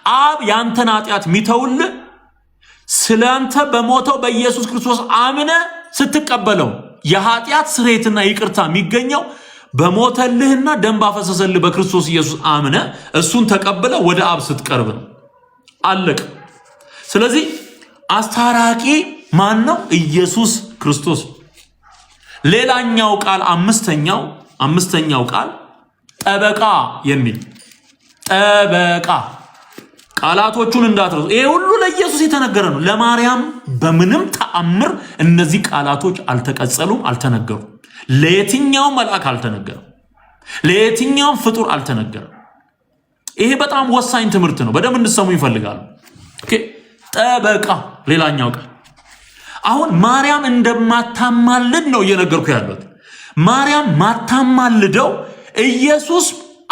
አብ ያንተን ኃጢአት ሚተውልህ ስላንተ በሞተው በኢየሱስ ክርስቶስ አምነ ስትቀበለው የኃጢአት ስርየትና ይቅርታ የሚገኘው በሞተልህና ደም ባፈሰሰልህ በክርስቶስ ኢየሱስ አምነ እሱን ተቀበለ ወደ አብ ስትቀርብ ነው። አለቀ። ስለዚህ አስታራቂ ማን ነው? ኢየሱስ ክርስቶስ። ሌላኛው ቃል አምስተኛው ቃል ጠበቃ የሚል ጠበቃ። ቃላቶቹን እንዳትረሱ። ይሄ ሁሉ ለኢየሱስ የተነገረ ነው። ለማርያም በምንም ተአምር እነዚህ ቃላቶች አልተቀጸሉም፣ አልተነገሩም። ለየትኛው መልአክ አልተነገረም፣ ለየትኛው ፍጡር አልተነገረም። ይሄ በጣም ወሳኝ ትምህርት ነው። በደንብ እንድትሰሙ ይፈልጋሉ። ኦኬ ጠበቃ። ሌላኛው ቃል አሁን ማርያም እንደማታማልድ ነው እየነገርኩ ያለሁት። ማርያም ማታማልደው ኢየሱስ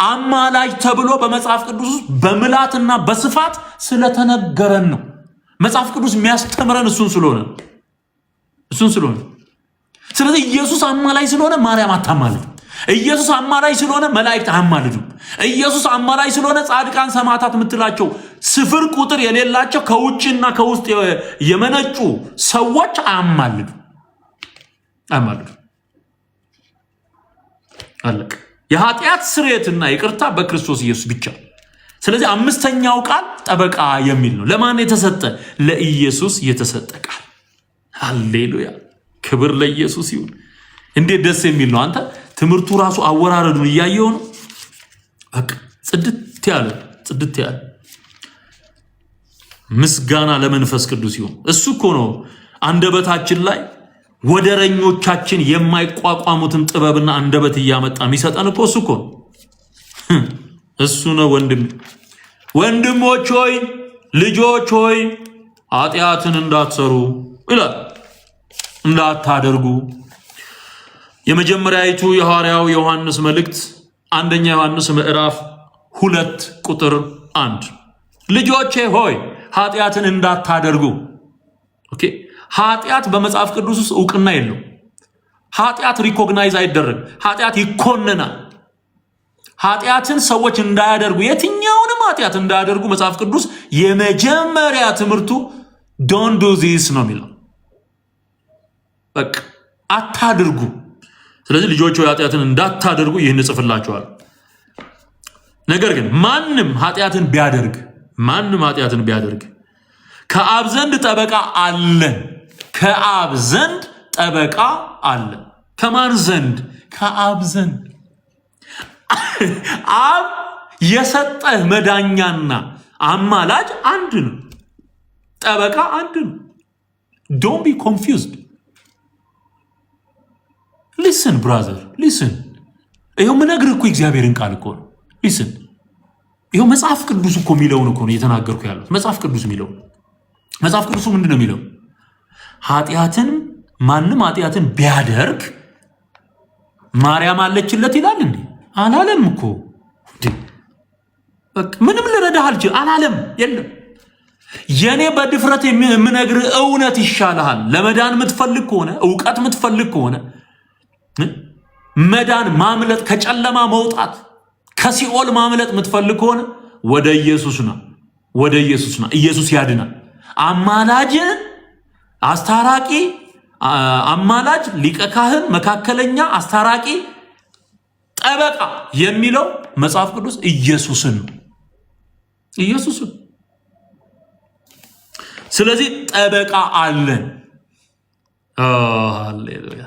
አማላጅ ተብሎ በመጽሐፍ ቅዱስ ውስጥ በምላትና በስፋት ስለተነገረን ነው። መጽሐፍ ቅዱስ የሚያስተምረን እሱን ስለሆነ። ስለዚህ ኢየሱስ አማላጅ ስለሆነ ማርያም አታማልድም። ኢየሱስ አማላጅ ስለሆነ መላእክት አያማልዱም። ኢየሱስ አማላጅ ስለሆነ ጻድቃን ሰማዕታት የምትላቸው ስፍር ቁጥር የሌላቸው ከውጭና ከውስጥ የመነጩ ሰዎች አያማልዱም። አለቀ። የኃጢአት ስርየትና ይቅርታ በክርስቶስ ኢየሱስ ብቻ። ስለዚህ አምስተኛው ቃል ጠበቃ የሚል ነው። ለማን የተሰጠ? ለኢየሱስ የተሰጠ ቃል። ሃሌሉያ! ክብር ለኢየሱስ ይሁን። እንዴት ደስ የሚል ነው! አንተ ትምህርቱ ራሱ አወራረዱን እያየው ነው። በቃ ጽድት ያለ ምስጋና ለመንፈስ ቅዱስ ይሁን። እሱ እኮ ነው አንደበታችን ላይ ወደረኞቻችን የማይቋቋሙትን ጥበብና አንደበት እያመጣ የሚሰጠን እኮ እሱ እኮ ነው። እሱ ነው። ወንድሞች ሆይ ልጆች ሆይ ኃጢአትን እንዳትሰሩ ይላል፣ እንዳታደርጉ። የመጀመሪያይቱ የሐዋርያው ዮሐንስ መልእክት አንደኛ ዮሐንስ ምዕራፍ 2 ቁጥር 1 ልጆቼ ሆይ ኃጢአትን እንዳታደርጉ። ኦኬ ኃጢአት በመጽሐፍ ቅዱስ ውስጥ እውቅና የለው። ኃጢአት ሪኮግናይዝ አይደረግ። ኃጢአት ይኮነናል። ኃጢአትን ሰዎች እንዳያደርጉ፣ የትኛውንም ኃጢአት እንዳያደርጉ መጽሐፍ ቅዱስ የመጀመሪያ ትምህርቱ ዶንት ዱ ዚስ ነው የሚለው። በቃ አታድርጉ። ስለዚህ ልጆች ሆይ ኃጢአትን እንዳታደርጉ ይህን እጽፍላችኋለሁ። ነገር ግን ማንም ኃጢአትን ቢያደርግ ከአብ ዘንድ ጠበቃ አለን። ከአብ ዘንድ ጠበቃ አለን። ከማን ዘንድ? ከአብ ዘንድ። አብ የሰጠህ መዳኛና አማላጅ አንድ ነው። ጠበቃ አንድ ነው። ዶንት ቢ ኮንፊውዝድ። ሊስን ብራዘር ሊስን። ይኸው ምነግርህ እኮ እግዚአብሔርን ቃል እኮ ነው። ሊስን ይኸው መጽሐፍ ቅዱስ እኮ የሚለውን እኮ ነው እየተናገርኩ ያለሁት። መጽሐፍ ቅዱስ የሚለው መጽሐፍ ቅዱሱ ምንድን ነው የሚለው? ማንም ኃጢአትን ቢያደርግ ማርያም አለችለት ይላል እንዴ? አላለም እኮ። ምንም ልረዳህ አልችልም አላለም። የለም የኔ በድፍረት የምነግርህ እውነት ይሻልሃል። ለመዳን የምትፈልግ ከሆነ እውቀት የምትፈልግ ከሆነ መዳን ማምለጥ፣ ከጨለማ መውጣት፣ ከሲኦል ማምለጥ የምትፈልግ ከሆነ ወደ ኢየሱስ ና። ኢየሱስ ያድናል። አማላጅ፣ አስታራቂ፣ አማላጅ፣ ሊቀ ካህን፣ መካከለኛ፣ አስታራቂ፣ ጠበቃ የሚለው መጽሐፍ ቅዱስ ኢየሱስን ነው። ስለዚህ ጠበቃ አለን። ሃሌሉያ!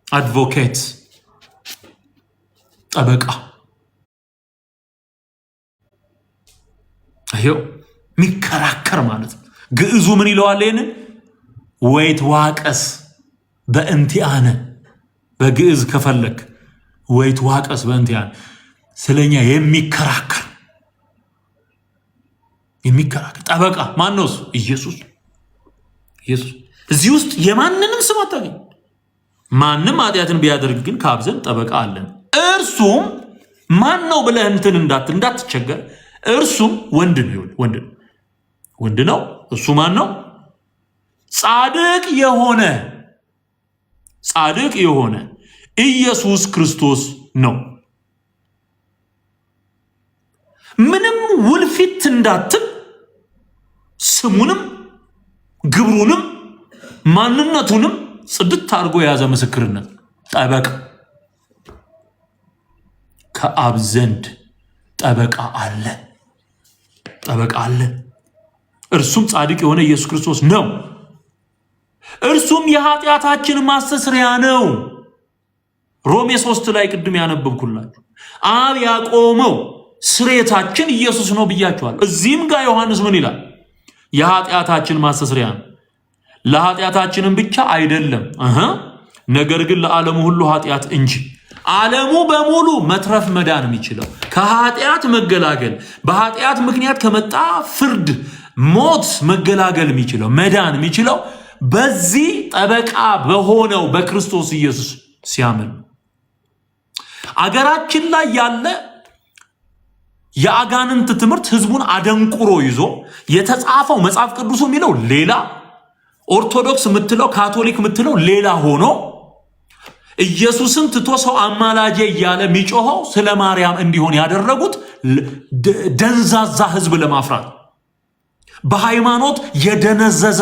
አድቮኬት፣ ጠበቃ። ይሄው የሚከራከር ማለት ነው። ግዕዙ ምን ይለዋል? ይሄንን ወይትዋቀስ በእንቲአነ። በግዕዝ ከፈለክ ወይትዋቀስ በእንቲአነ፣ ስለኛ የሚከራከር ጠበቃ ማን ነው? እሱ ኢየሱስ። እዚህ ውስጥ የማንንም ስም አታገኝ። ማንም ኃጢአትን ቢያደርግ ግን ከአብ ዘንድ ጠበቃ አለን። እርሱም ማን ነው ብለህ እንትን እንዳትቸገር። እርሱም ወንድ ነው። እሱ ማን ነው? ጻድቅ የሆነ ኢየሱስ ክርስቶስ ነው። ምንም ውልፊት እንዳትል ስሙንም ግብሩንም ማንነቱንም ጽድት አድርጎ የያዘ ምስክርነት ጠበቃ ከአብ ዘንድ ጠበቃ አለ። እርሱም ጻድቅ የሆነ ኢየሱስ ክርስቶስ ነው። እርሱም የኃጢአታችን ማስተስሪያ ነው። ሮሜ 3 ላይ ቅድም ያነበብኩላችሁ አብ ያቆመው ስሬታችን ኢየሱስ ነው ብያችኋል። እዚህም ጋር ዮሐንስ ምን ይላል? የኃጢአታችን ማስተስሪያ ነው። ለኃጢአታችንም ብቻ አይደለም ነገር ግን ለዓለሙ ሁሉ ኃጢአት እንጂ። ዓለሙ በሙሉ መትረፍ መዳን የሚችለው ከኃጢአት መገላገል፣ በኃጢአት ምክንያት ከመጣ ፍርድ ሞት መገላገል የሚችለው መዳን የሚችለው በዚህ ጠበቃ በሆነው በክርስቶስ ኢየሱስ ሲያምን። አገራችን ላይ ያለ የአጋንንት ትምህርት ህዝቡን አደንቁሮ ይዞ የተጻፈው መጽሐፍ ቅዱሱ የሚለው ሌላ፣ ኦርቶዶክስ የምትለው ካቶሊክ የምትለው ሌላ ሆኖ ኢየሱስን ትቶ ሰው አማላጄ እያለ የሚጮኸው ስለ ማርያም እንዲሆን ያደረጉት ደንዛዛ ህዝብ ለማፍራት በሃይማኖት የደነዘዘ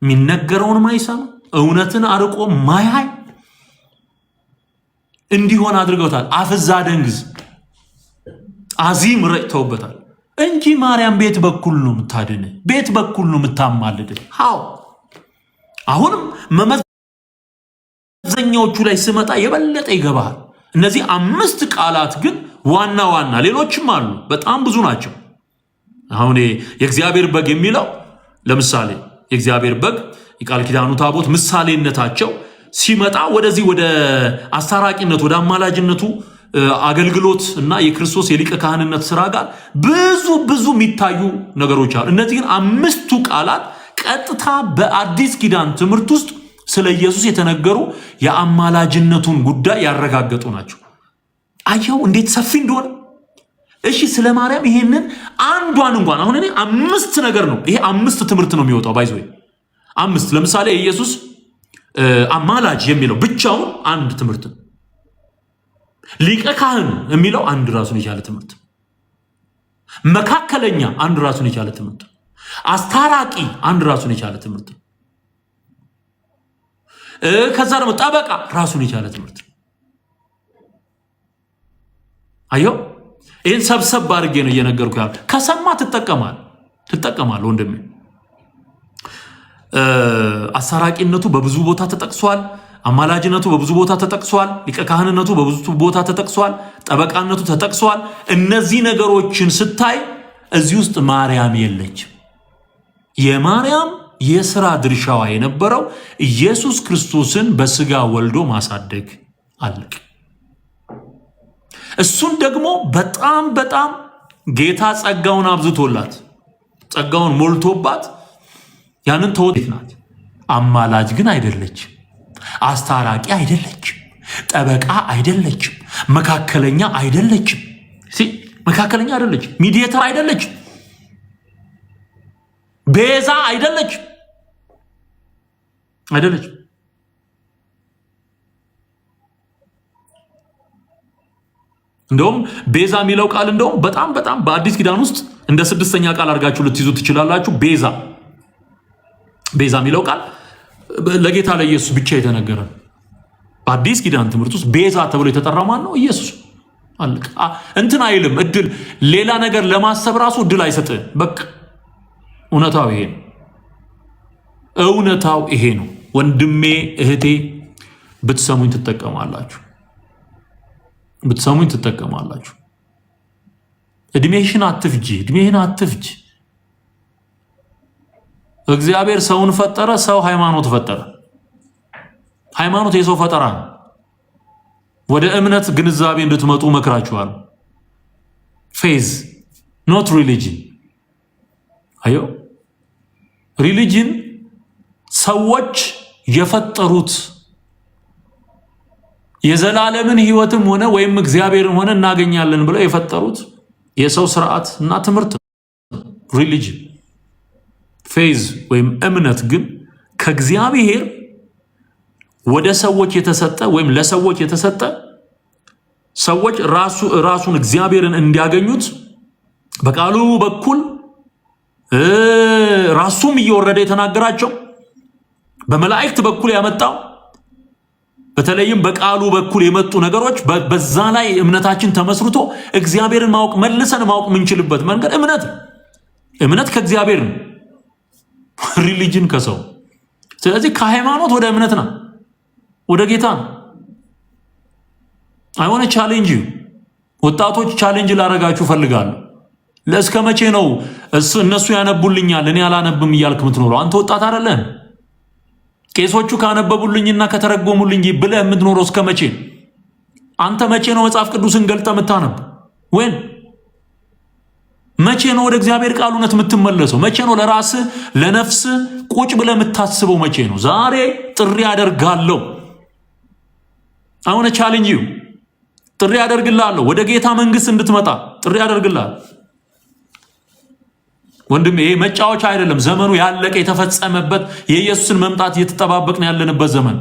የሚነገረውን ማይሰማ እውነትን አርቆ ማያይ እንዲሆን አድርገውታል። አፍዛ ደንግዝ አዚም ረጭተውበታል እንጂ ማርያም ቤት በኩል ነው የምታድን፣ ቤት በኩል ነው የምታማልድ። አሁንም መመዘኛዎቹ ላይ ስመጣ የበለጠ ይገባል። እነዚህ 5 ቃላት ግን ዋና ዋና፣ ሌሎችም አሉ፣ በጣም ብዙ ናቸው። አሁን የእግዚአብሔር በግ የሚለው ለምሳሌ የእግዚአብሔር በግ የቃል ኪዳኑ ታቦት ምሳሌነታቸው ሲመጣ ወደዚህ ወደ አስታራቂነት ወደ አማላጅነቱ አገልግሎት እና የክርስቶስ የሊቀ ካህንነት ስራ ጋር ብዙ የሚታዩ ነገሮች አሉ። እነዚህ ግን 5ቱ ቃላት ቀጥታ በአዲስ ኪዳን ትምህርት ውስጥ ስለ ኢየሱስ የተነገሩ የአማላጅነቱን ጉዳይ ያረጋገጡ ናቸው። አየው እንዴት ሰፊ እንደሆነ። እሺ ስለ ማርያም ይሄንን አንዷን እንኳን አሁን እኔ 5 ነገር ነው፣ ይሄ 5 ትምህርት ነው የሚወጣው። ባይዘው 5 ለምሳሌ ኢየሱስ አማላጅ የሚለው ብቻውን አንድ ትምህርት ነው። ሊቀ ካህን የሚለው አንድ ራሱን የቻለ ትምህርት፣ መካከለኛ አንድ ራሱን የቻለ ትምህርት፣ አስታራቂ አንድ ራሱን የቻለ ትምህርት፣ ከዛ ደግሞ ጠበቃ ራሱን የቻለ ትምህርት። አየው ይህን ሰብሰብ አድርጌ ነው እየነገርኩ ያለው። ከሰማ ትጠቀማል ወንድሜ። አስታራቂነቱ በብዙ ቦታ ተጠቅሷል። አማላጅነቱ በብዙ ቦታ ተጠቅሷል። ሊቀ ካህንነቱ በብዙ ቦታ ተጠቅሷል። ጠበቃነቱ ተጠቅሷል። እነዚህ ነገሮችን ስታይ እዚህ ውስጥ ማርያም የለችም። የማርያም የሥራ ድርሻዋ የነበረው ኢየሱስ ክርስቶስን በስጋ ወልዶ ማሳደግ አለቅ። እሱን ደግሞ በጣም ጌታ ጸጋውን አብዝቶላት ጸጋውን ሞልቶባት ያንን ተወት ናት። አማላጅ ግን አይደለችም። አስታራቂ አይደለችም። ጠበቃ አይደለችም። መካከለኛ አይደለችም። መካከለኛ አይደለችም። ሚዲየተር አይደለችም። ቤዛ አይደለችም። እንደውም ቤዛ የሚለው ቃል እንደውም በጣም በአዲስ ኪዳን ውስጥ እንደ 6ኛ ቃል አድርጋችሁ ልትይዙ ትችላላችሁ። ቤዛ የሚለው ቃል ለጌታ ለኢየሱስ ብቻ የተነገረ። በአዲስ ኪዳን ትምህርት ውስጥ ቤዛ ተብሎ የተጠራው ማን ነው? ኢየሱስ። አለቀ። እንትን አይልም። እድል ሌላ ነገር ለማሰብ ራሱ እድል አይሰጥም። በቃ እውነታው ይሄ ነው። ወንድሜ እህቴ ብትሰሙኝ ትጠቀማላችሁ። እድሜህን አትፍጅ። እግዚአብሔር ሰውን ፈጠረ፣ ሰው ሃይማኖት ፈጠረ። ሃይማኖት የሰው ፈጠራ ነው። ወደ እምነት ግንዛቤ እንድትመጡ መክራችኋል። ፌዝ ኖት ሪሊጅን። አየው ሪሊጅን ሰዎች የፈጠሩት የዘላለምን ህይወትም ሆነ ወይም እግዚአብሔርን ሆነ እናገኛለን ብለው የፈጠሩት የሰው ስርዓት እና ትምህርት ሪሊጅን። ፌዝ ወይም እምነት ግን ከእግዚአብሔር ወደ ሰዎች የተሰጠ ወይም ለሰዎች የተሰጠ ሰዎች ራሱን እግዚአብሔርን እንዲያገኙት በቃሉ በኩል ራሱም እየወረደ የተናገራቸው በመላእክት በኩል ያመጣው በተለይም በቃሉ በኩል የመጡ ነገሮች በዛ ላይ እምነታችን ተመስርቶ እግዚአብሔርን ማወቅ መልሰን ማወቅ ምንችልበት መንገድ እምነት ከእግዚአብሔር ነው፣ ሪሊጅን ከሰው። ስለዚህ ከሃይማኖት ወደ እምነት ነው፣ ወደ ጌታ ነው። አይሆነ ቻሌንጅ ወጣቶች ቻሌንጅ ላረጋችሁ ፈልጋለሁ። ለእስከ መቼ ነው እነሱ ያነቡልኛል እኔ አላነብም እያልክ ምትኖረው? አንተ ወጣት አይደለህ? ቄሶቹ ካነበቡልኝና ከተረጎሙልኝ ብለህ የምትኖረው እስከ መቼ? አንተ መቼ ነው መጽሐፍ ቅዱስን ገልጠህ የምታነብ? ወይን መቼ ነው ወደ እግዚአብሔር ቃል እውነት የምትመለሰው? መቼ ነው ለራስህ ለነፍስህ ቁጭ ብለህ የምታስበው? መቼ ነው? ዛሬ ጥሪ አደርጋለሁ። አሁን ቻሌንጅ ጥሪ አደርግልሃለሁ። ወደ ጌታ መንግስት እንድትመጣ ጥሪ አደርግልሃለሁ። ወንድም ይሄ መጫወቻ አይደለም። ዘመኑ ያለቀ የተፈጸመበት የኢየሱስን መምጣት እየተጠባበቅን ያለንበት ዘመን።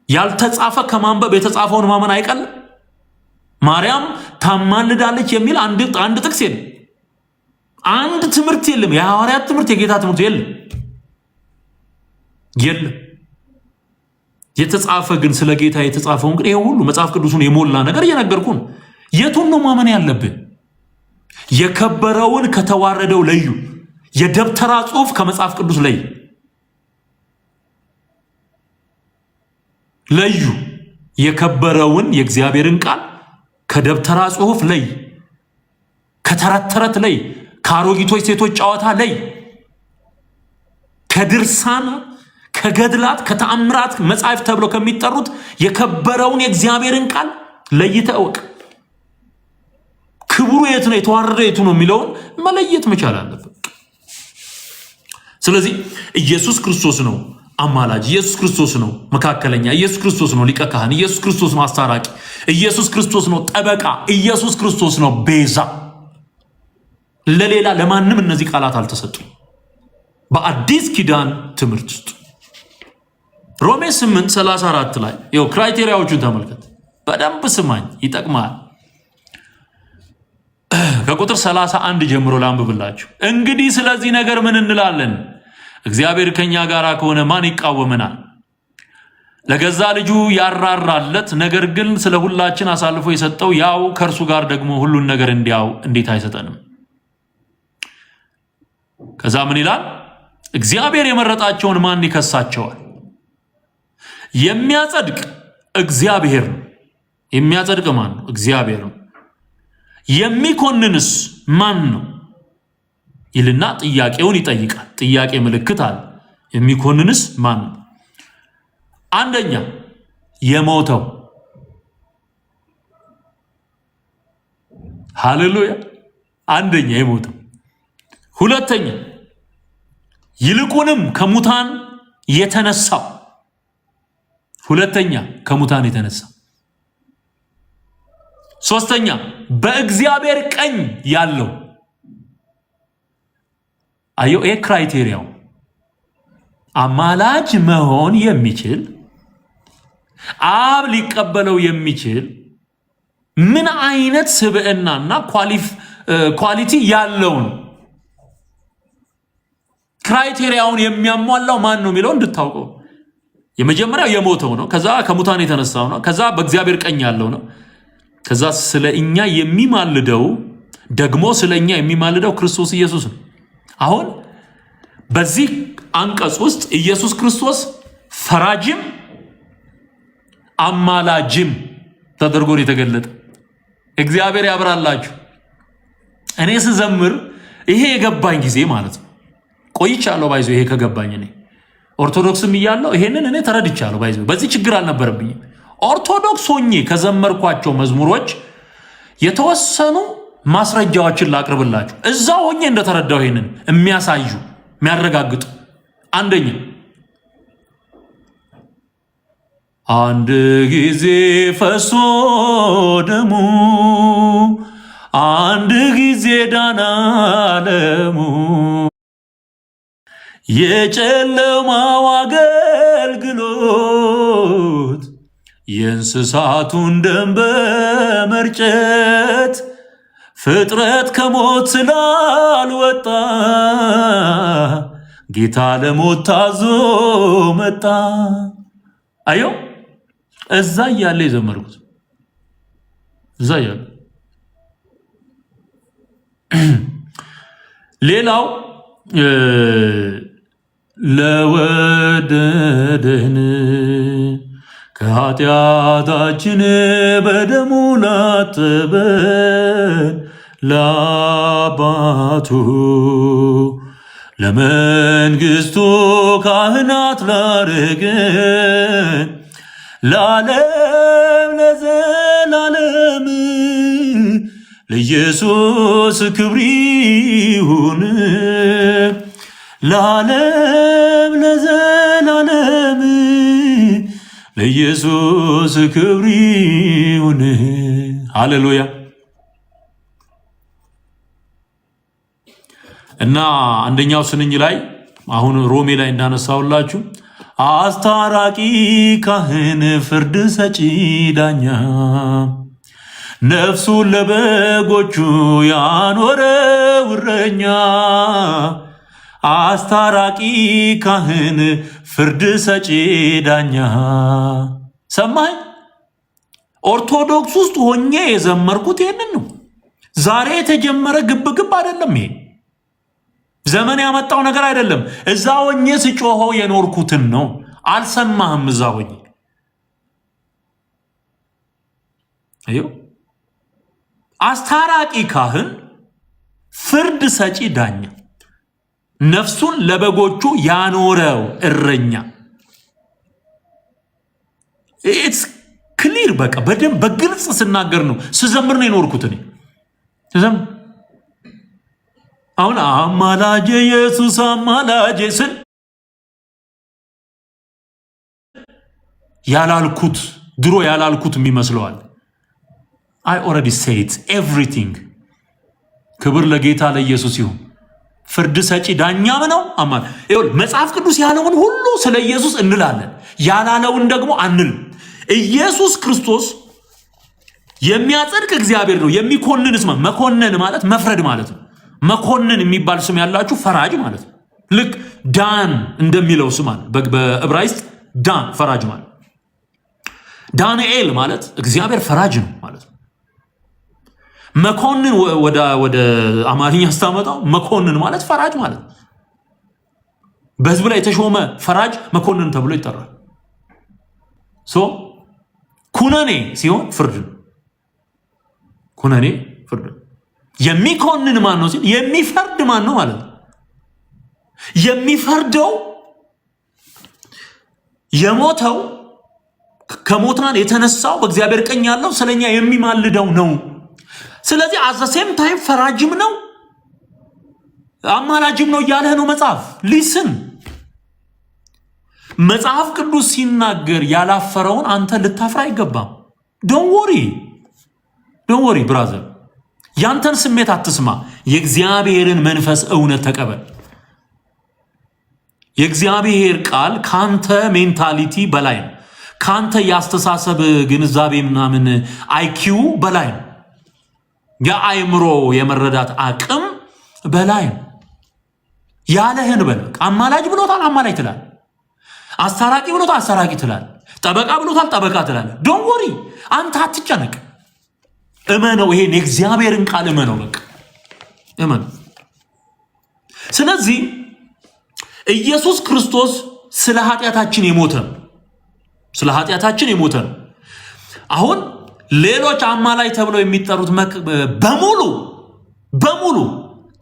ያልተጻፈ ከማንበብ የተጻፈውን ማመን አይቀልም። ማርያም ታማልዳለች የሚል አንድ ጥቅስ የለም። አንድ ትምህርት የለም። የሐዋርያት ትምህርት፣ የጌታ ትምህርት የለም። የተጻፈ ግን ስለ ጌታ የተጻፈውን ግን ይሄ ሁሉ መጽሐፍ ቅዱሱን የሞላ ነገር እየነገርኩን የቱን ነው ማመን ያለብን? የከበረውን ከተዋረደው ለዩ። የደብተራ ጽሑፍ ከመጽሐፍ ቅዱስ ለዩ። የከበረውን የእግዚአብሔርን ቃል ከደብተራ ጽሑፍ ለይ። ከተረት ተረት ለይ። ከአሮጊቶች ሴቶች ጨዋታ ለይ። ከድርሳን ከገድላት ከተአምራት መጽሐፍ ተብሎ ከሚጠሩት የከበረውን የእግዚአብሔርን ቃል ለይተህ እወቅ። ክብሩ የት ነው የተዋረደ የቱ ነው የሚለውን መለየት መቻል አለበት። ስለዚህ ኢየሱስ ክርስቶስ ነው አማላጅ፣ ኢየሱስ ክርስቶስ ነው መካከለኛ፣ ኢየሱስ ክርስቶስ ነው ሊቀ ካህን፣ ኢየሱስ ክርስቶስ ነው አስታራቂ፣ ኢየሱስ ክርስቶስ ነው ጠበቃ፣ ኢየሱስ ክርስቶስ ነው ቤዛ። ለሌላ ለማንም እነዚህ ቃላት አልተሰጡም በአዲስ ኪዳን ትምህርት ውስጥ። ሮሜ 8:34 ላይ ይኸው ክራይቴሪያዎቹን ተመልከት። በደንብ ስማኝ፣ ይጠቅማል። ከቁጥር 31 ጀምሮ ላንብብላችሁ። እንግዲህ ስለዚህ ነገር ምን እንላለን? እግዚአብሔር ከኛ ጋር ከሆነ ማን ይቃወመናል? ለገዛ ልጁ ያራራለት፣ ነገር ግን ስለ ሁላችን አሳልፎ የሰጠው ያው ከእርሱ ጋር ደግሞ ሁሉን ነገር እንዴት አይሰጠንም? ከዛ ምን ይላል? እግዚአብሔር የመረጣቸውን ማን ይከሳቸዋል? የሚያጸድቅ እግዚአብሔር ነው። የሚያጸድቅ ማን ነው? እግዚአብሔር ነው። የሚኮንንስ ማን ነው ይልና ጥያቄውን ይጠይቃል። ጥያቄ ምልክት አለ። የሚኮንንስ ማን ነው? አንደኛ የሞተው። ሃሌሉያ! አንደኛ የሞተው። ሁለተኛ ይልቁንም ከሙታን የተነሳው። ሁለተኛ ከሙታን የተነሳው። ሶስተኛ በእግዚአብሔር ቀኝ ያለው። አየው፣ ይሄ ክራይቴሪያው አማላጅ መሆን የሚችል አብ ሊቀበለው የሚችል ምን አይነት ስብዕናና ኳሊቲ ያለውን ክራይቴሪያውን የሚያሟላው ማን ነው የሚለው እንድታውቀው። የመጀመሪያው የሞተው ነው። ከዛ ከሙታን የተነሳው ነው። ከዛ በእግዚአብሔር ቀኝ ያለው ነው። ከዛ ስለኛ የሚማልደው ደግሞ ስለኛ የሚማልደው ክርስቶስ ኢየሱስ ነው። አሁን በዚህ አንቀጽ ውስጥ ኢየሱስ ክርስቶስ ፈራጅም አማላጅም ተደርጎ የተገለጠ። እግዚአብሔር ያብራላችሁ። እኔ ስዘምር ይሄ የገባኝ ጊዜ ማለት ነው ቆይቻለሁ። ባይዞ ይሄ ከገባኝ እኔ ኦርቶዶክስም እያለሁ ይሄንን እኔ ተረድቻለሁ። ባይዞ በዚህ ችግር አልነበረብኝም። ኦርቶዶክስ ሆኜ ከዘመርኳቸው መዝሙሮች የተወሰኑ ማስረጃዎችን ላቅርብላችሁ። እዛ ሆኜ እንደተረዳው ይሄንን የሚያሳዩ የሚያረጋግጡ። አንደኛ አንድ ጊዜ ፈሶ ደሙ፣ አንድ ጊዜ ዳነ ዓለሙ፣ የጨለማው አገልግሎት የእንስሳቱን ደም በመርጨት ፍጥረት ከሞት ስላልወጣ ጌታ ለሞት ታዞ መጣ። አዮ እዛ እያለ የዘመርኩት እዛ እያለ ሌላው ለወደደን ከኃጢአታችን በደሙ ላጠበን ለአባቱ ለመንግሥቱ ካህናት ላረገን ለዓለም ለዘላለም ለኢየሱስ ክብር ይሁን። ለዓለም ለዘላለም ለኢየሱስ ክብር ይሁን። ሃሌሉያ። እና አንደኛው ስንኝ ላይ አሁን ሮሜ ላይ እንዳነሳውላችሁ አስታራቂ ካህን ፍርድ ሰጪ ዳኛ ነፍሱን ለበጎቹ ያኖረው እረኛ አስታራቂ ካህን ፍርድ ሰጪ ዳኛ። ሰማይ ኦርቶዶክስ ውስጥ ሆኜ የዘመርኩት ይህንን ነው። ዛሬ የተጀመረ ግብግብ አይደለም። ይሄ ዘመን ያመጣው ነገር አይደለም። እዛ ሆኜ ስጮሆ የኖርኩትን ነው። አልሰማህም? እዛ ሆኜ አዮ አስታራቂ ካህን ፍርድ ሰጪ ዳኛ ነፍሱን ለበጎቹ ያኖረው እረኛ። ኢትስ ክሊር። በቃ በደንብ በግልጽ ስናገር ነው ስዘምር ነው የኖርኩት እኔ ስዘምር። አሁን አማላጄ ኢየሱስ አማላጄ ስል ያላልኩት ድሮ ያላልኩት የሚመስለዋል። I already said everything። ክብር ለጌታ ለኢየሱስ ይሁን። ፍርድ ሰጪ ዳኛም ነው። አማን ይሁን። መጽሐፍ ቅዱስ ያለውን ሁሉ ስለ ኢየሱስ እንላለን፣ ያላለውን ደግሞ አንል። ኢየሱስ ክርስቶስ የሚያጸድቅ እግዚአብሔር ነው። የሚኮንንስ መኮንን ማለት መፍረድ ማለት ነው። መኮንን የሚባል ስም ያላችሁ ፈራጅ ማለት ነው። ልክ ዳን እንደሚለው ስም አለ በዕብራይስጥ ዳን ፈራጅ ማለት። ዳንኤል ማለት እግዚአብሔር ፈራጅ ነው ማለት ነው። መኮንን ወደ አማርኛ ስታመጣው መኮንን ማለት ፈራጅ ማለት ነው። በህዝብ ላይ የተሾመ ፈራጅ መኮንን ተብሎ ይጠራል። ኩነኔ ሲሆን ፍርድ ነው። ኩነኔ ፍርድ ነው። የሚኮንን ማን ነው ሲል የሚፈርድ ማን ነው ማለት ነው። የሚፈርደው የሞተው ከሞትናን የተነሳው በእግዚአብሔር ቀኝ ያለው ስለኛ የሚማልደው ነው። ስለዚህ አዘሴም ታይም ፈራጅም ነው አማላጅም ነው እያለህ ነው መጽሐፍ። ሊስን መጽሐፍ ቅዱስ ሲናገር ያላፈረውን አንተ ልታፍራ አይገባም። ዶንት ወሪ ብራዘር፣ ያንተን ስሜት አትስማ። የእግዚአብሔርን መንፈስ እውነት ተቀበል። የእግዚአብሔር ቃል ካንተ ሜንታሊቲ በላይ ነው። ካንተ ያስተሳሰብ ግንዛቤ ምናምን አይኪው በላይ ነው። የአእምሮ የመረዳት አቅም በላይ ነው። ያለህን በል። አማላጅ ብሎታል፣ አማላጅ ትላል። አስታራቂ ብሎታል፣ አስታራቂ ትላል። ጠበቃ ብሎታል፣ ጠበቃ ትላል። ዶንት ወሪ፣ አንተ አትጨነቅ። እመነው። ይሄን የእግዚአብሔርን ቃል እመነው። በቃ እመነው። ስለዚህ ኢየሱስ ክርስቶስ ስለ ኃጢአታችን የሞተ ነው። ስለ ኃጢአታችን የሞተ ነው። አሁን ሌሎች አማላጅ ተብለው የሚጠሩት በሙሉ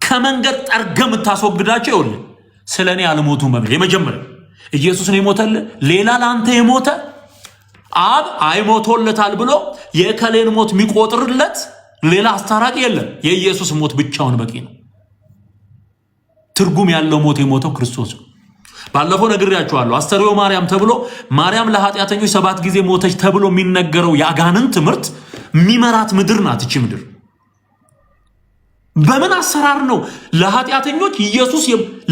ከመንገድ ጠርገህ የምታስወግዳቸው ይኸውልህ ስለ እኔ አልሞቱም በሚል የመጀመሪያ ኢየሱስን የሞተልህ ሌላ ለአንተ የሞተ አብ አይሞቶለታል ብሎ የከሌን ሞት የሚቆጥርለት ሌላ አስታራቂ የለም። የኢየሱስ ሞት ብቻውን በቂ ነው። ትርጉም ያለው ሞት የሞተው ክርስቶስ ነው። ባለፈው ነግሬያችኋለሁ። አስተርእዮ ማርያም ተብሎ ማርያም ለኃጢአተኞች 7 ጊዜ ሞተች ተብሎ የሚነገረው የአጋንንት ትምህርት የሚመራት ምድር ናት። እቺ ምድር በምን አሰራር ነው ለኃጢአተኞች ኢየሱስ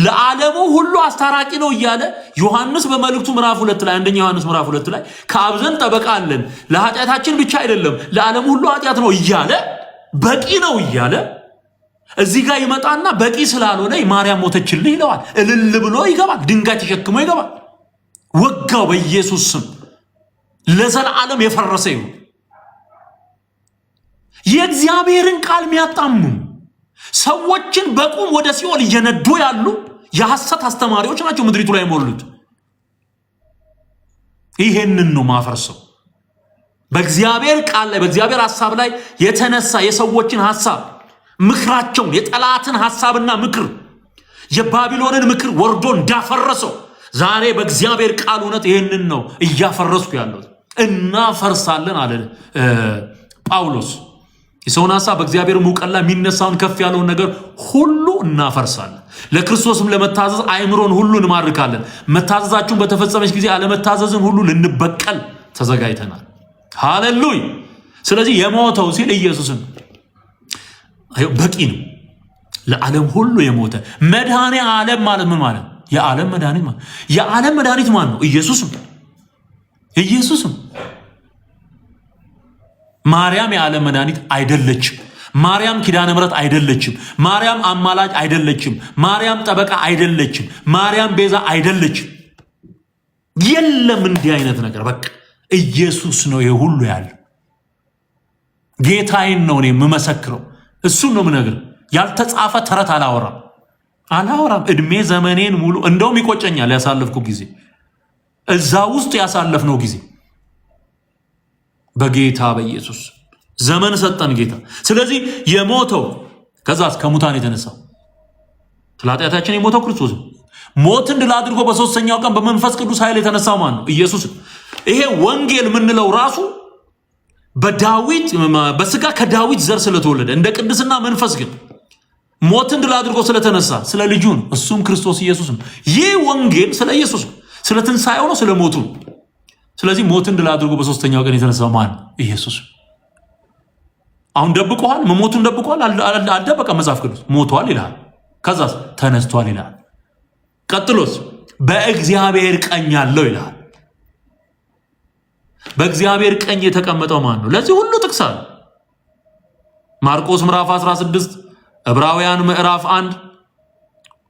ለዓለሙ ሁሉ አስታራቂ ነው እያለ ዮሐንስ በመልእክቱ ምዕራፍ 2 ላይ አንደኛ ዮሐንስ ምዕራፍ 2 ላይ ከአብ ዘንድ ጠበቃ አለን ለኃጢአታችን ብቻ አይደለም ለዓለሙ ሁሉ ኃጢአት ነው እያለ በቂ ነው እያለ እዚህ ጋር ይመጣና በቂ ስላልሆነ ማርያም ሞተችልህ ይለዋል። እልል ብሎ ይገባል። ድንጋይ ተሸክሞ ይገባል። ወጋው በኢየሱስ ስም ለዘላለም የፈረሰ ይሁን። የእግዚአብሔርን ቃል የሚያጣሙ ሰዎችን በቁም ወደ ሲኦል እየነዱ ያሉ የሐሰት አስተማሪዎች ናቸው ምድሪቱ ላይ የሞሉት። ይሄንን ነው ማፈርሰው። በእግዚአብሔር ቃል ላይ በእግዚአብሔር ሐሳብ ላይ የተነሳ የሰዎችን ሐሳብ ምክራቸውን የጠላትን ሐሳብና ምክር የባቢሎንን ምክር ወርዶ እንዳፈረሰው ዛሬ በእግዚአብሔር ቃል እውነት ይሄንን ነው እያፈረስኩ ያለው። እናፈርሳለን አለ ጳውሎስ። የሰውን ሐሳብ በእግዚአብሔር ሙቀላ የሚነሳውን ከፍ ያለውን ነገር ሁሉ እናፈርሳለን። ለክርስቶስም ለመታዘዝ አእምሮን ሁሉ እንማርካለን። መታዘዛችሁን በተፈጸመች ጊዜ አለመታዘዝን ሁሉ ልንበቀል ተዘጋጅተናል። ሃሌሉያ። ስለዚህ የሞተው ሲል ኢየሱስን በቂ ነው። ለዓለም ሁሉ የሞተ መድኃኔ ዓለም ማለት ምን ማለት? የዓለም መድኃኒት ማለት። የዓለም መድኃኒት ማን ነው? ኢየሱስም። ኢየሱስም ማርያም የዓለም መድኃኒት አይደለችም። ማርያም ኪዳነ ምሕረት አይደለችም። ማርያም አማላጅ አይደለችም። ማርያም ጠበቃ አይደለችም። ማርያም ቤዛ አይደለችም። የለም እንዲህ አይነት ነገር። በቃ ኢየሱስ ነው ይሄ ሁሉ ያለው። ጌታዬን ነው እኔ የምመሰክረው። እሱን ነው የምነግርህ። ያልተጻፈ ተረት አላወራም። እድሜ ዘመኔን ሙሉ እንደውም ይቆጨኛል ያሳለፍኩ ጊዜ፣ እዛ ውስጥ ያሳለፍነው ጊዜ። በጌታ በኢየሱስ ዘመን ሰጠን ጌታ። ስለዚህ የሞተው ከዛስ ከሙታን የተነሳው ስለ ኃጢአታችን የሞተው ክርስቶስ ሞትን ድል አድርጎ በሶስተኛው ቀን በመንፈስ ቅዱስ ኃይል የተነሳው ማን ነው? ኢየሱስ። ይሄ ወንጌል የምንለው ራሱ በዳዊት በስጋ ከዳዊት ዘር ስለተወለደ እንደ ቅድስና መንፈስ ግን ሞትን ድል አድርጎ ስለተነሳ ስለ ልጁ ነው። እሱም ክርስቶስ ኢየሱስ ነው። ይህ ወንጌል ስለ ኢየሱስ ነው፣ ስለ ትንሣኤው ነው፣ ስለ ሞቱ ነው። ስለዚህ ሞትን ድል አድርጎ በሶስተኛው ቀን የተነሳው ማን? ኢየሱስ። አሁን ደብቆሃል፣ መሞቱን ደብቆሃል? አልደበቀም። መጽሐፍ ቅዱስ ሞቷል ይልሃል፣ ከዛስ ተነስቷል ይልሃል። ቀጥሎስ በእግዚአብሔር ቀኝ ያለው ይልሃል። በእግዚአብሔር ቀኝ የተቀመጠው ማን ነው? ለዚህ ሁሉ ጥቅስ አለ። ማርቆስ ምዕራፍ 16፣ ዕብራውያን ምዕራፍ 1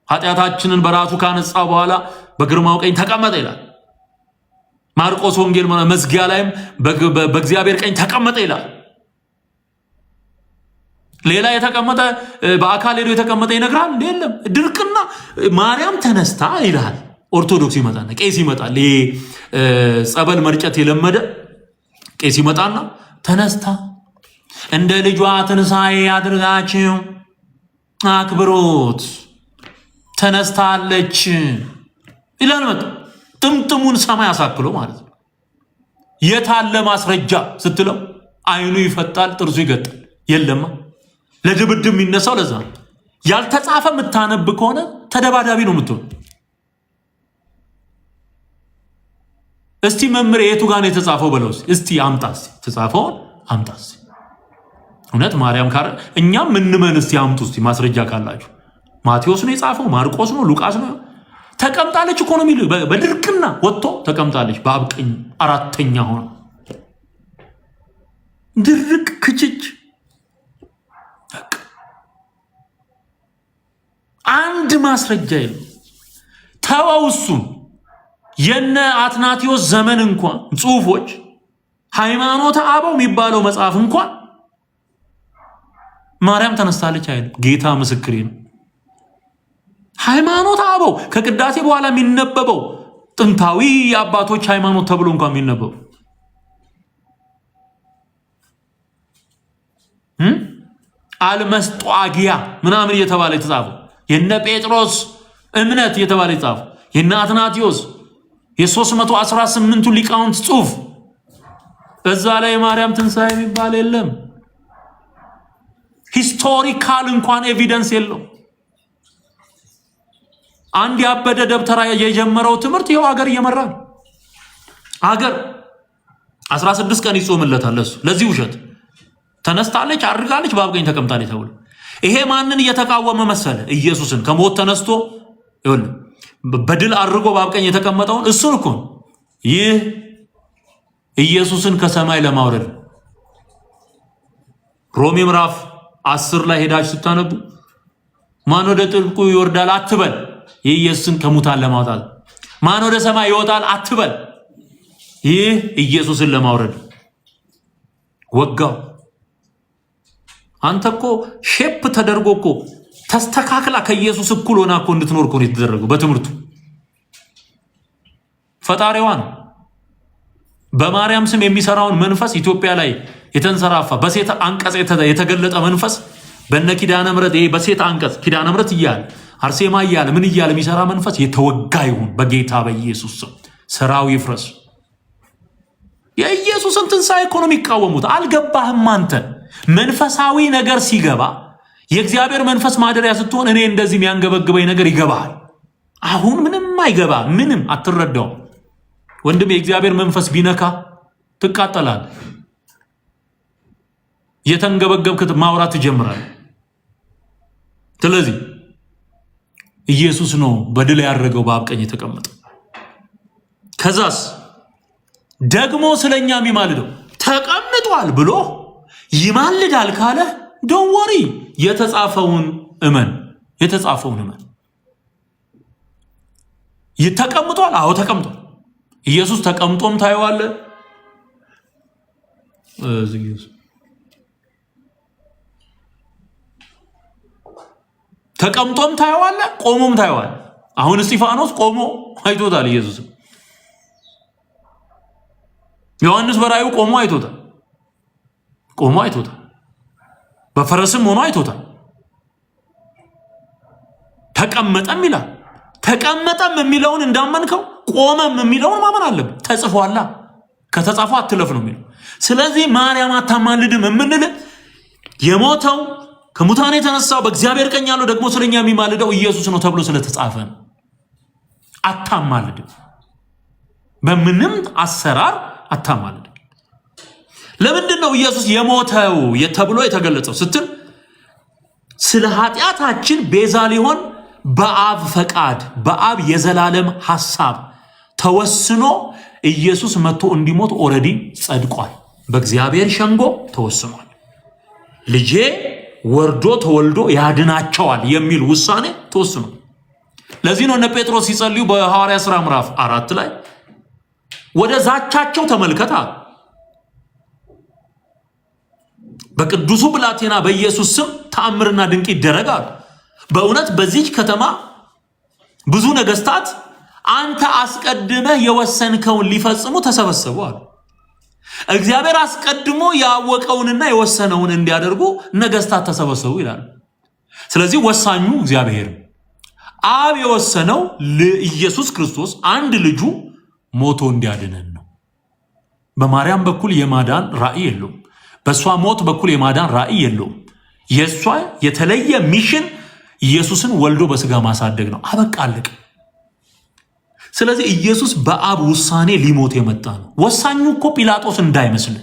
ኃጢአታችንን በራሱ ካነጻ በኋላ በግርማው ቀኝ ተቀመጠ ይላል። ማርቆስ ወንጌል መዝጊያ ላይም በእግዚአብሔር ቀኝ ተቀመጠ ይላል። ሌላ የተቀመጠ በአካል ሄዶ የተቀመጠ ይነግራል እንዴ? የለም። ድርቅና ማርያም ተነስታ ይላል። ኦርቶዶክስ ይመጣና ቄስ ይመጣል። ይሄ ጸበል መርጨት የለመደ ቄስ ይመጣና ተነስታ እንደ ልጇ ትንሣኤ አድርጋችሁ አክብሮት ተነስታለች ይላል። መጣ ጥምጥሙን ሰማይ አሳክሎ ማለት ነው። የታለ ማስረጃ ስትለው አይኑ ይፈጣል፣ ጥርሱ ይገጣል። የለማ ለድብድብ የሚነሳው ለዛ ነው። ያልተጻፈ የምታነብ ከሆነ ተደባዳቢ ነው የምትሆን። እስቲ መምህር የቱ ጋር ነው የተጻፈው በለው እስቲ አምጣስ፣ ተጻፈውን አምጣስ። እውነት ማርያም ካረ እኛም ምንመን እስቲ አምጡ እስቲ ማስረጃ ካላችሁ። ማቴዎስ ነው የጻፈው? ማርቆስ ነው? ሉቃስ ነው? ተቀምጣለች እኮ ነው የሚለው። በድርቅና ወጥቶ ተቀምጣለች በአብ ቀኝ አራተኛ ሆነ። ድርቅ ክችች አንድ ማስረጃ የለም። ተወው እሱን። የነ አትናቴዎስ ዘመን እንኳን ጽሁፎች ሃይማኖተ አበው የሚባለው መጽሐፍ እንኳን ማርያም ተነስታለች አይደል? ጌታ ምስክሬ ነው። ሃይማኖተ አበው ከቅዳሴ በኋላ የሚነበበው ጥንታዊ የአባቶች ሃይማኖት ተብሎ እንኳን የሚነበበው አልመስጧጊያ ምናምን እየተባለ የተጻፈው የነ ጴጥሮስ እምነት እየተባለ የተጻፈው የነ አትናቴዎስ የ318ቱ ሊቃውንት ጽሁፍ እዛ ላይ የማርያም ትንሣኤ የሚባል የለም። ሂስቶሪካል እንኳን ኤቪደንስ የለው። አንድ ያበደ ደብተራ የጀመረው ትምህርት ይኸው ሀገር እየመራ ነው። ሀገር 16 ቀን ይጾምለታል ለሱ ለዚህ ውሸት። ተነስታለች፣ አድርጋለች፣ በአብ ቀኝ ተቀምጣለች ተብሎ ይሄ ማንን እየተቃወመ መሰለ? ኢየሱስን ከሞት ተነስቶ ይሁን በድል አድርጎ በአብ ቀኝ የተቀመጠውን እሱን እኮ ይህ ኢየሱስን ከሰማይ ለማውረድ ሮሜ ምዕራፍ 10 ላይ ሄዳችሁ ስታነቡ ማን ወደ ጥልቁ ይወርዳል አትበል፣ ኢየሱስን ከሙታን ለማውጣት። ማን ወደ ሰማይ ይወጣል አትበል፣ ይህ ኢየሱስን ለማውረድ ወጋው። አንተ እኮ ሼፕ ተደርጎ እኮ ተስተካክላ ከኢየሱስ እኩል ሆና እኮ እንድትኖር እኮ ነው የተደረገው በትምህርቱ። ፈጣሪዋን በማርያም ስም የሚሰራውን መንፈስ ኢትዮጵያ ላይ የተንሰራፋ በሴት አንቀጽ የተገለጠ መንፈስ በነ ኪዳነ ምሕረት ይሄ በሴት አንቀጽ ኪዳነ ምሕረት እያለ አርሴማ እያለ ምን እያለ የሚሰራ መንፈስ የተወጋ ይሁን በጌታ በኢየሱስ ስም። ስራው ይፍረስ። የኢየሱስን ትንሣኤ እኮ ነው የሚቃወሙት። አልገባህም አንተ? መንፈሳዊ ነገር ሲገባ የእግዚአብሔር መንፈስ ማደሪያ ስትሆን እኔ እንደዚህ የሚያንገበግበኝ ነገር ይገባል። አሁን ምንም አይገባ፣ ምንም አትረዳው። ወንድም የእግዚአብሔር መንፈስ ቢነካ ትቃጠላል። የተንገበገብክት ማውራት ትጀምራል። ስለዚህ ኢየሱስ ነው በድል ያደረገው በአብ ቀኝ የተቀመጠ። ከዛስ ደግሞ ስለኛ የሚማልደው ተቀምጧል ብሎ ይማልዳል ካለ ዶንት ወሪ፣ የተጻፈውን እመን። የተጻፈውን እመን። ተቀምጧል። አዎ ተቀምጧል። ኢየሱስ ተቀምጦም ታየዋለ። ተቀምጦም ታየዋለ፣ ቆሞም ታየዋለ። አሁን እስጢፋኖስ ቆሞ አይቶታል ኢየሱስ። ዮሐንስ በራእዩ ቆሞ አይቶታል። ቆሞ አይቶታል። በፈረስም ሆኖ አይቶታል። ተቀመጠም ይላል። ተቀመጠም የሚለውን እንዳመንከው ቆመም የሚለውን ማመን አለብን። ተጽፏላ። ከተጻፈው አትለፍ ነው የሚለው። ስለዚህ ማርያም አታማልድም የምንል የሞተው ከሙታን የተነሳው በእግዚአብሔር ቀኝ ያለው ደግሞ ስለኛ የሚማልደው ኢየሱስ ነው ተብሎ ስለተጻፈ ነው። አታማልድም፣ በምንም አሰራር አታማልድም። ለምንድን ነው ኢየሱስ የሞተው ተብሎ የተገለጸው ስትል ስለ ኃጢአታችን ቤዛ ሊሆን በአብ ፈቃድ በአብ የዘላለም ሐሳብ ተወስኖ ኢየሱስ መጥቶ እንዲሞት ኦልሬዲ ጸድቋል። በእግዚአብሔር ሸንጎ ተወስኗል። ልጄ ወርዶ ተወልዶ ያድናቸዋል የሚል ውሳኔ ተወስኗል። ለዚህ ነው እነ ጴጥሮስ ሲጸልዩ በሐዋርያ ሥራ ምዕራፍ 4 ላይ ወደ ዛቻቸው ተመልከታ፣ በቅዱሱ ብላቴና በኢየሱስ ስም ተአምርና ድንቅ ይደረጋል። በእውነት በዚች ከተማ ብዙ ነገስታት አንተ አስቀድመህ የወሰንከውን ሊፈጽሙ ተሰበሰቡ አሉ። እግዚአብሔር አስቀድሞ ያወቀውንና የወሰነውን እንዲያደርጉ ነገስታት ተሰበሰቡ ይላል። ስለዚህ ወሳኙ እግዚአብሔር፣ አብ የወሰነው ኢየሱስ ክርስቶስ አንድ ልጁ ሞቶ እንዲያድነን ነው። በማርያም በኩል የማዳን ራእይ የለውም። በእሷ ሞት በኩል የማዳን ራእይ የለውም። የእሷ የተለየ ሚሽን ኢየሱስን ወልዶ በስጋ ማሳደግ ነው። አበቃለቅ። ስለዚህ ኢየሱስ በአብ ውሳኔ ሊሞት የመጣ ነው። ወሳኙ እኮ ጲላጦስ እንዳይመስል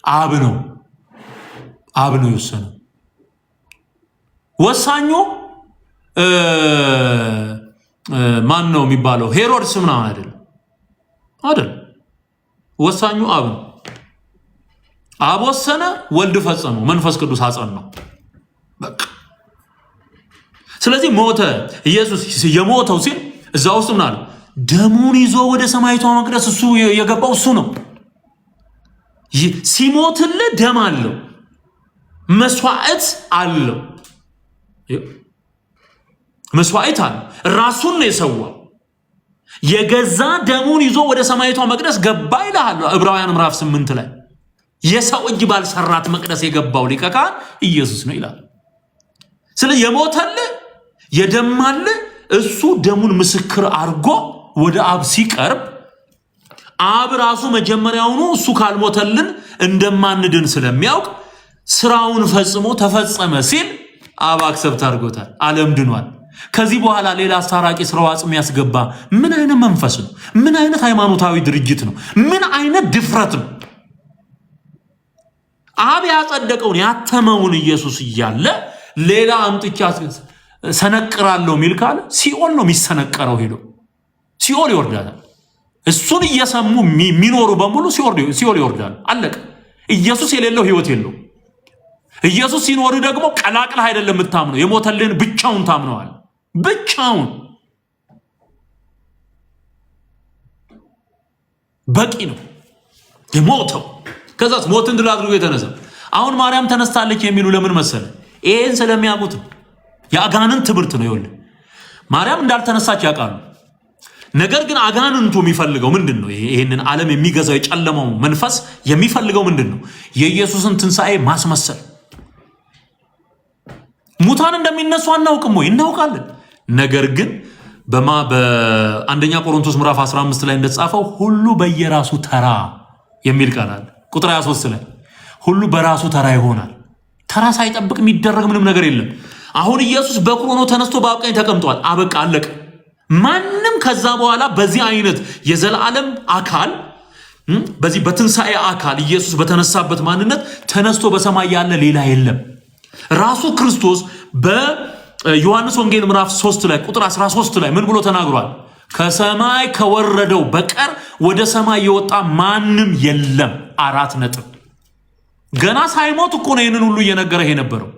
አብ ነው። አብ ነው የወሰነው። ወሳኙ ማን ነው የሚባለው? ሄሮድስ ምናምን አይደል። ወሳኙ አብ ነው። አብ ወሰነ፣ ወልድ ፈጸመው፣ መንፈስ ቅዱስ አጸናው። በቃ ስለዚህ ሞተ። ኢየሱስ የሞተው ሲል እዛ ውስጥ ምን አለ? ደሙን ይዞ ወደ ሰማይቷ መቅደስ እሱ የገባው እሱ ነው። ሲሞትልህ ደም አለው፣ መስዋዕት አለው። መስዋዕት አለ። ራሱን ነው የሰዋው። የገዛ ደሙን ይዞ ወደ ሰማይቷ መቅደስ ገባ ይላል ዕብራውያን ምዕራፍ 8 ላይ። የሰው እጅ ባልሰራት መቅደስ የገባው ሊቀ ካህን ኢየሱስ ነው ይላል። ስለዚህ የሞተልህ የደማልህ እሱ ደሙን ምስክር አድርጎ ወደ አብ ሲቀርብ አብ ራሱ መጀመሪያውኑ እሱ ካልሞተልን እንደማንድን ስለሚያውቅ ስራውን ፈጽሞ ተፈጸመ ሲል አብ አክሰብት አድርጎታል። ዓለም ድኗል። ከዚህ በኋላ ሌላ አስታራቂ ስራው አጽም ያስገባ ምን አይነት መንፈስ ነው? ምን አይነት ሃይማኖታዊ ድርጅት ነው? ምን አይነት ድፍረት ነው? አብ ያጸደቀውን ያተመውን ኢየሱስ እያለ ሌላ አምጥቻ ሰነቅራለሁ ሚል ካለ ሲኦል ነው የሚሰነቀረው። ሄዶ ሲኦል ይወርዳል። እሱን እየሰሙ የሚኖሩ በሙሉ ሲኦል ይወርዳል። አለቀ። ኢየሱስ የሌለው ህይወት የለው። ኢየሱስ ሲኖር ደግሞ ቀላቅለህ አይደለም የምታምነው፣ የሞተልህን ብቻውን ታምነዋል። ብቻውን በቂ ነው የሞተው። ከዛስ ሞትን ድል አድርጎ የተነሳ። አሁን ማርያም ተነስታለች የሚሉ ለምን መሰለ? ይሄን ስለሚያውቁት የአጋንንት ትምህርት ነው። ይኸውልህ ማርያም እንዳልተነሳች ያውቃሉ። ነገር ግን አጋንንቱ የሚፈልገው ምንድን ነው? ይሄንን ዓለም የሚገዛው የጨለማው መንፈስ የሚፈልገው ምንድን ነው? የኢየሱስን ትንሣኤ ማስመሰል። ሙታን እንደሚነሱ አናውቅም ወይ? እናውቃለን። ነገር ግን በአንደኛ ቆሮንቶስ ምዕራፍ 15 ላይ እንደተጻፈው ሁሉ በየራሱ ተራ የሚል ቃል አለ። ቁጥር 23 ላይ ሁሉ በራሱ ተራ ይሆናል። ተራ ሳይጠብቅ የሚደረግ ምንም ነገር የለም። አሁን ኢየሱስ በኩር ሆኖ ተነስቶ በአብ ቀኝ ተቀምጧል። አበቃ፣ አለቀ። ማንም ከዛ በኋላ በዚህ አይነት የዘላለም አካል በዚህ በትንሣኤ አካል ኢየሱስ በተነሳበት ማንነት ተነስቶ በሰማይ ያለ ሌላ የለም። ራሱ ክርስቶስ በዮሐንስ ወንጌል ምዕራፍ 3 ላይ ቁጥር 13 ላይ ምን ብሎ ተናግሯል? ከሰማይ ከወረደው በቀር ወደ ሰማይ የወጣ ማንም የለም። 4 ነጥብ። ገና ሳይሞት እኮ ነው ይህንን ሁሉ እየነገረህ የነበረው።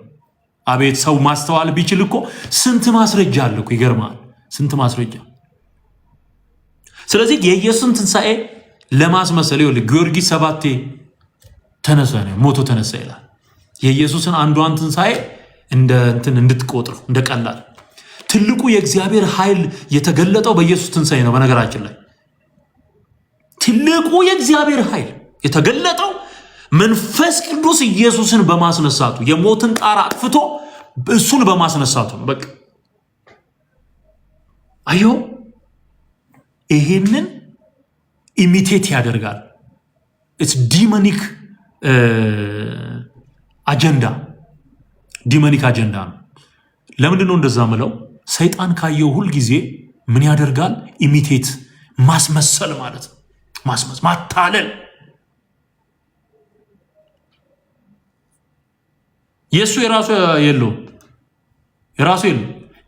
አቤት ሰው ማስተዋል ቢችል እኮ ስንት ማስረጃ አለ እኮ። ይገርማል፣ ስንት ማስረጃ። ስለዚህ የኢየሱስን ትንሣኤ ለማስመሰል ይኸውልህ ጊዮርጊስ 7 ተነሳ ነው ሞቶ ተነሳ ይላል። የኢየሱስን አንዷን ትንሣኤ እንደ እንትን እንድትቆጥረው እንደ ቀላል። ትልቁ የእግዚአብሔር ኃይል የተገለጠው በኢየሱስ ትንሣኤ ነው። በነገራችን ላይ ትልቁ የእግዚአብሔር ኃይል የተገለጠው መንፈስ ቅዱስ ኢየሱስን በማስነሳቱ የሞትን ጣር አጥፍቶ እሱን በማስነሳቱ ነው። በቃ አዮ ይሄንን ኢሚቴት ያደርጋል። ኢትስ ዲሞኒክ አጀንዳ፣ ዲሞኒክ አጀንዳ ነው። ለምንድን ነው እንደዛ ምለው? ሰይጣን ካየው ሁል ጊዜ ምን ያደርጋል? ኢሚቴት ማስመሰል ማለት ነው። ማታለል። የሱ የራሱ የለውም።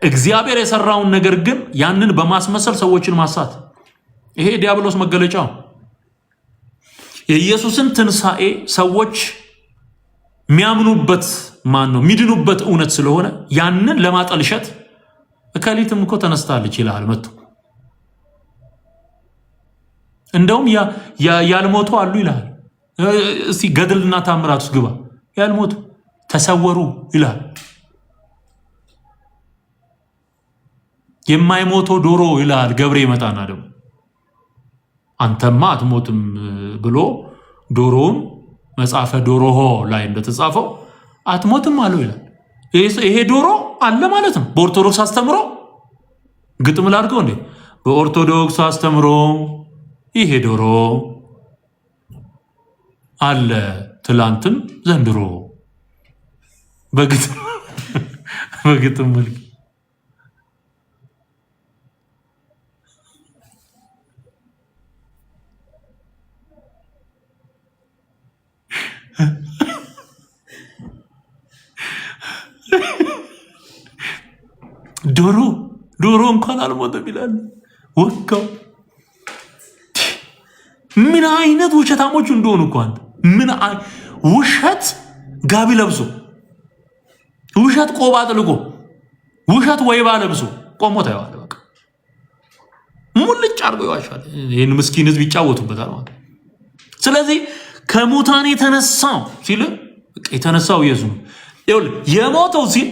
እግዚአብሔር የሰራውን ነገር ግን ያንን በማስመሰል ሰዎችን ማሳት፣ ይሄ ዲያብሎስ መገለጫው። የኢየሱስን ትንሣኤ ሰዎች የሚያምኑበት ማን ነው? የሚድኑበት እውነት ስለሆነ ያንን ለማጠልሸት እከሊትም እኮ ተነስታለች ይልሃል መጥቶ። እንደውም ያልሞቱ አሉ ይልሃል። እስቲ ገድልና ታምራት ውስጥ ግባ። ያልሞቱ ተሰወሩ ይልሃል። የማይሞተው ዶሮ ይልሃል። ገብሬ ይመጣና ደግሞ አንተማ አትሞትም ብሎ ዶሮውን መጽሐፈ ዶሮሆ ላይ እንደተጻፈው አትሞትም አለው ይላል። ይሄ ዶሮ አለ ማለት ነው። በኦርቶዶክስ አስተምሮ ግጥም ላድርገው እንዴ? በኦርቶዶክስ አስተምሮ ይሄ ዶሮ አለ ትላንትም ዘንድሮ በግጥም መልክ ዶሮ እንኳን አልሞተም ይላል። ወጋው። ምን አይነት ውሸታሞች እንደሆኑ እንኳን ምን ውሸት ጋቢ ለብሶ፣ ውሸት ቆባ ጥልቆ፣ ውሸት ወይባ ለብሶ ቆሞ ታየዋለህ። በቃ ሙልጭ አድርጎ ይዋሻል። ይህን ምስኪን ህዝብ ይጫወቱበታል ማለት። ስለዚህ ከሙታን የተነሳው ሲል የተነሳው ኢየሱስ ይኸውልህ የሞተው ሲል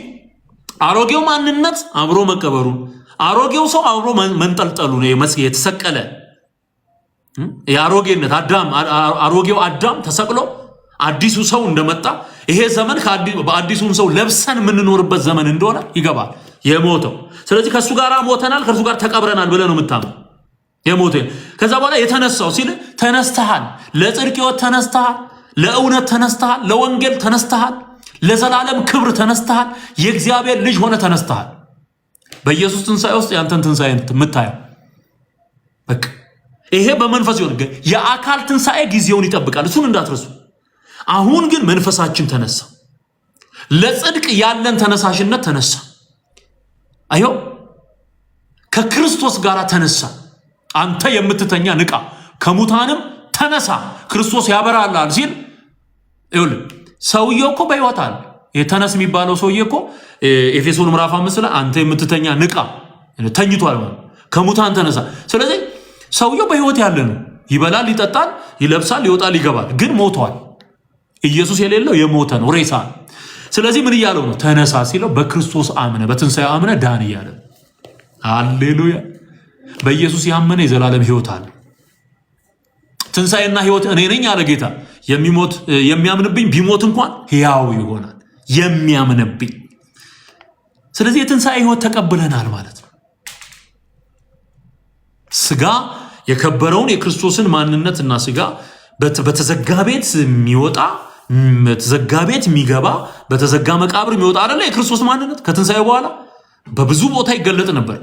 አሮጌው ማንነት አብሮ መቀበሩ፣ አሮጌው ሰው አብሮ መንጠልጠሉ ነው የተሰቀለ የአሮጌነት አሮጌው አዳም ተሰቅሎ አዲሱ ሰው እንደመጣ ይሄ ዘመን በአዲሱን ሰው ለብሰን የምንኖርበት ዘመን እንደሆነ ይገባል የሞተው። ስለዚህ ከሱ ጋር ሞተናል፣ ከሱ ጋር ተቀብረናል ብለህ ነው የምታምነው የሞተ። ከዛ በኋላ የተነሳው ሲል ተነስተሃል፣ ለጽድቅ ሕይወት ተነስተሃል፣ ለእውነት ተነስተሃል፣ ለወንጌል ተነስተሃል፣ ለዘላለም ክብር ተነስተሃል፣ የእግዚአብሔር ልጅ ሆነ ተነስተሃል። በኢየሱስ ትንሣኤ ውስጥ ያንተን ትንሣኤ የምታየው በቃ ይሄ በመንፈስ ይሆን። ግን የአካል ትንሣኤ ጊዜውን ይጠብቃል፣ እሱን እንዳትረሱ። አሁን ግን መንፈሳችን ተነሳ፣ ለጽድቅ ያለን ተነሳሽነት ተነሳ። አዮ ከክርስቶስ ጋር ተነሳ። አንተ የምትተኛ ንቃ፣ ከሙታንም ተነሳ፣ ክርስቶስ ያበራልሃል ሲል ይኸውልህ ሰውየው እኮ በሕይወት አለ። የተነስ የሚባለው ሰውዬ እኮ ኤፌሶን ምዕራፍ 5 ላይ አንተ የምትተኛ ንቃ ተኝቷል ማለት ከሙታን ተነሳ። ስለዚህ ሰውየው በህይወት ያለ ነው። ይበላል፣ ይጠጣል፣ ይለብሳል፣ ይወጣል፣ ይገባል፣ ግን ሞቷል። ኢየሱስ የሌለው የሞተ ነው፣ ሬሳ። ስለዚህ ምን እያለው ነው? ተነሳ ሲለው በክርስቶስ አምነ በትንሣኤው አምነ ዳን እያለ። ሃሌሉያ! በኢየሱስ ያመነ የዘላለም ህይወት አለ። ትንሣኤና ህይወት እኔ ነኝ አለ ጌታ። የሚያምንብኝ ቢሞት እንኳን ሕያው ይሆናል። የሚያምንብኝ። ስለዚህ የትንሣኤ ህይወት ተቀብለናል ማለት ነው። ስጋ የከበረውን የክርስቶስን ማንነትና ስጋ በተዘጋ ቤት የሚወጣ በተዘጋ ቤት የሚገባ በተዘጋ መቃብር የሚወጣ አይደለ? የክርስቶስ ማንነት ከትንሣኤ በኋላ በብዙ ቦታ ይገለጥ ነበር።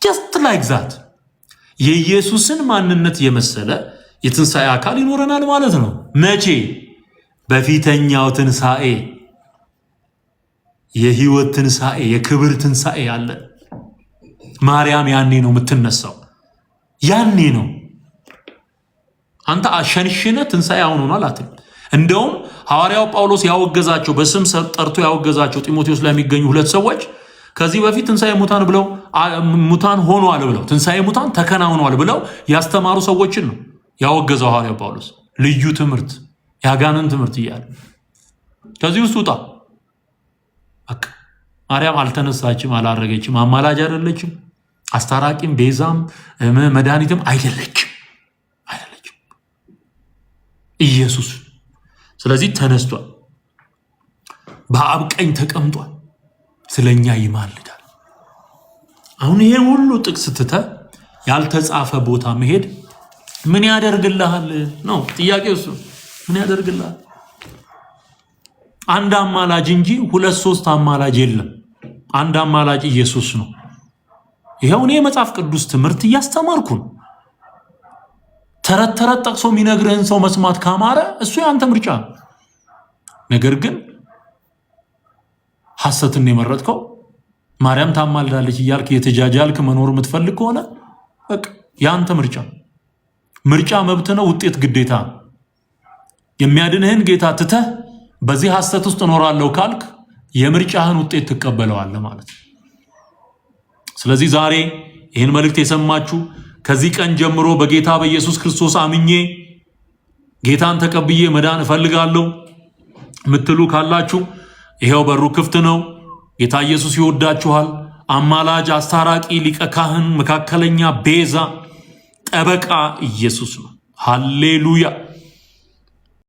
ጀስት ላይክ ዛት የኢየሱስን ማንነት የመሰለ የትንሣኤ አካል ይኖረናል ማለት ነው። መቼ? በፊተኛው ትንሣኤ፣ የህይወት ትንሣኤ፣ የክብር ትንሣኤ አለ። ማርያም ያኔ ነው የምትነሳው። ያኔ ነው። አንተ አሸንሽነ ትንሣኤ አሁን ሆኗል አትል። እንደውም ሐዋርያው ጳውሎስ ያወገዛቸው በስም ጠርቶ ያወገዛቸው ጢሞቴዎስ ላይ የሚገኙ ሁለት ሰዎች ከዚህ በፊት ትንሣኤ ሙታን ብለው ሙታን ሆኗል ብለው ትንሣኤ ሙታን ተከናውኗል ብለው ያስተማሩ ሰዎችን ነው ያወገዘው ሐዋርያው ጳውሎስ። ልዩ ትምህርት፣ ያጋንን ትምህርት እያለ ከዚህ ውስጥ ውጣ። በቃ ማርያም አልተነሳችም፣ አላረገችም፣ አማላጅ አይደለችም፣ አስታራቂም ቤዛም መድኃኒትም አይደለችም። ኢየሱስ ስለዚህ ተነስቷል፣ በአብ ቀኝ ተቀምጧል፣ ስለኛ ይማልዳል። አሁን ይሄ ሁሉ ጥቅስ ትተህ ያልተጻፈ ቦታ መሄድ ምን ያደርግልሃል ነው ጥያቄው። እሱ ምን ያደርግልሃል? አንድ አማላጅ እንጂ ሁለት ሶስት አማላጅ የለም። አንድ አማላጅ ኢየሱስ ነው። ይሄው እኔ የመጽሐፍ ቅዱስ ትምህርት እያስተማርኩ ነው። ተረት ተረት ጠቅሶ የሚነግርህን ሰው መስማት ካማረ እሱ ያንተ ምርጫ ነው። ነገር ግን ሐሰትን የመረጥከው ማርያም ታማልዳለች እያልክ የተጃጃልክ መኖር የምትፈልግ ከሆነ በቃ ያንተ ምርጫ። ምርጫ መብት ነው፣ ውጤት ግዴታ ነው። የሚያድንህን ጌታ ትተህ በዚህ ሐሰት ውስጥ እኖራለሁ ካልክ የምርጫህን ውጤት ትቀበለዋለህ ማለት ነው። ስለዚህ ዛሬ ይህን መልእክት የሰማችሁ ከዚህ ቀን ጀምሮ በጌታ በኢየሱስ ክርስቶስ አምኜ ጌታን ተቀብዬ መዳን እፈልጋለሁ ምትሉ ካላችሁ ይሄው በሩ ክፍት ነው። ጌታ ኢየሱስ ይወዳችኋል። አማላጅ፣ አስታራቂ፣ ሊቀ ካህን፣ መካከለኛ፣ ቤዛ፣ ጠበቃ ኢየሱስ ነው። ሃሌሉያ።